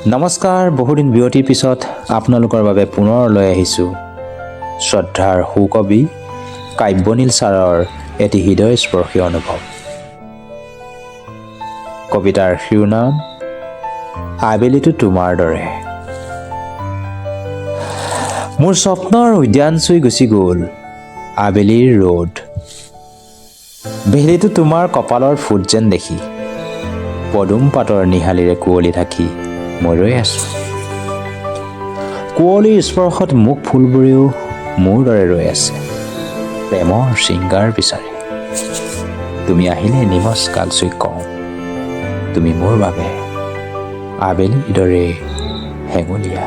নমস্কাৰ, বহুদিন বিৰতিৰ পিছত আপোনালোকৰ বাবে পুনৰ লৈ আহিছোঁ শ্ৰদ্ধাৰ সুকবি কাব্যনীল ছাৰৰ এটি হৃদয়স্পৰ্শী অনুভৱ। কবিতাৰ শিৰোনাম আবেলিটো তোমাৰ দৰে। মোৰ স্বপ্নৰ উদ্যান চুই গুচি গ'ল আবেলিৰ ৰ'দ। বেলিটো তোমাৰ কপালৰ ফুট যেন দেখি পদুম পাতৰ নিহালিৰে কুঁৱলী ঢাকি মই ৰৈ আছোঁ। কুঁৱলীৰ স্পৰ্শত মুখ ফুলবোৰেও মোৰ দৰে ৰৈ আছে প্ৰেমৰ শৃংগাৰ বিচাৰি। তুমি আহিলে নিমজ কাল চুই কওঁ, তুমি মোৰ বাবে আবেলিৰ দৰে হেঙুলীয়া।